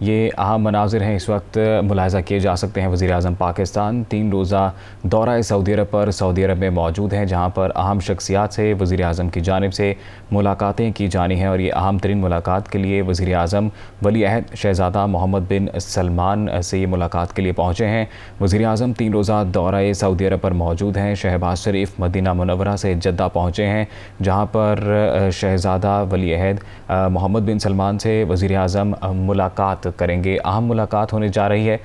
ये अहम मनाजिर हैं इस वक्त मुलाहिज़ा किए जा सकते हैं। वज़ीर-ए-आज़म पाकिस्तान 3 रोज़ा दौरा सऊदी अरब पर सऊदी अरब में मौजूद हैं, जहाँ पर अहम शख्सियात से वज़ीर-ए-आज़म की जानिब से मुलाकातें की जानी हैं। और ये अहम तरीन मुलाकात के लिए वज़ीर-ए-आज़म वली-अहद शहज़ादा मोहम्मद बिन सलमान से ये मुलाकात के लिए पहुँचे हैं। वज़ीर-ए-आज़म 3 रोज़ा दौरा सऊदी अरब पर मौजूद हैं। शहबाज शरीफ मदीना मुनव्वरा से जद्दा पहुँचे हैं, जहाँ पर शहज़ादा वली-अहद मोहम्मद बिन सलमान से वज़ीर-ए-आज़म मुलाकात करेंगे। अहम मुलाकात होने जा रही है।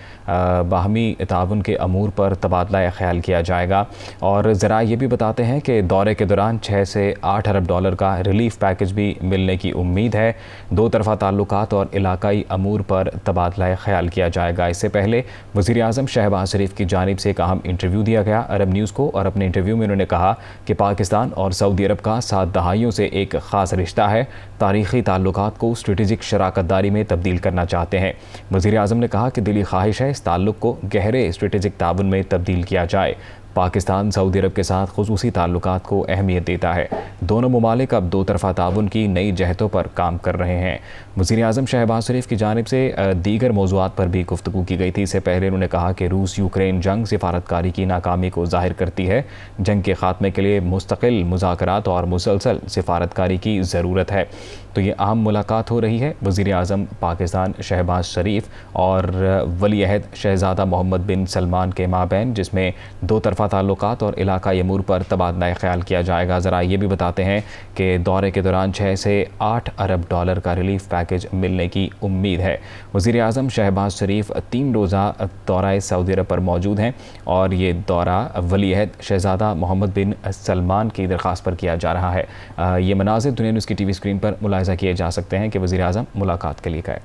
बाहमी ताउन के अमूर पर तबादला ख्याल किया जाएगा। और ज़रा ये भी बताते हैं कि दौरे के दौरान 6 से 8 अरब डॉलर का रिलीफ पैकेज भी मिलने की उम्मीद है। दो तरफ़ा ताल्लुकात और इलाकाई अमूर पर तबादला ख्याल किया जाएगा। इससे पहले वज़ीर-ए-आज़म शहबाज शरीफ की जानिब से एक अहम इंटरव्यू दिया गया अरब न्यूज़ को, और अपने इंटरव्यू में उन्होंने कहा कि पाकिस्तान और सऊदी अरब का 7 दहाइयों से एक ख़ास रिश्ता है। तारीख़ी ताल्लुकात को स्ट्रेटेजिक शराकतदारी में तब्दील करना चाहते हैं। वज़ीर-ए-आज़म ने कहा कि दिली ख्वाहिश है इस ताल्लुक़ को गहरे स्ट्रेटेजिक ताउन में तब्दील किया जाए। पाकिस्तान सऊदी अरब के साथ खुसूसी ताल्लुकात को अहमियत देता है। दोनों ममालिक अब दो तरफ़ा ताउन की नई जहतों पर काम कर रहे हैं। वज़ीर-ए-आज़म शहबाज शरीफ की जानिब से दीगर मौज़ूआत पर भी गुफ्तगू की गई थी। इससे पहले उन्होंने कहा कि रूस यूक्रेन जंग सिफारतकारी की नाकामी को ज़ाहिर करती है। जंग के ख़ात्मे के लिए मुस्तकिल मुज़ाकरात और मुसलसल सिफारतकारी की ज़रूरत है। तो ये अहम मुलाकात हो रही है वज़ीर-ए-आज़म पाकिस्तान शहबाज शरीफ और वली-अहद शहज़ादा मोहम्मद बिन सलमान के माबैन, जिसमें दो तरफ़ा ताल्लुकात और इलाकाई अमूर पर तबादला ख्याल किया जाएगा। ज़रा ये भी बताते हैं कि दौरे के दौरान 6 से 8 अरब डॉलर का रिलीफ पैकेज मिलने की उम्मीद है। वज़ीर-ए-आज़म शहबाज शरीफ 3 रोज़ा दौरा सऊदी अरब पर मौजूद हैं, और ये दौरा वली-अहद शहज़ादा मोहम्मद बिन सलमान की दरख्वास्त पर किया जा रहा है। ये मनाज़िर दुनिया न्यूज़ की TV स्क्रीन पर मुलाहिज़ा किए जा सकते हैं कि वज़ीर-ए-आज़म मुलाकात के लिए गए।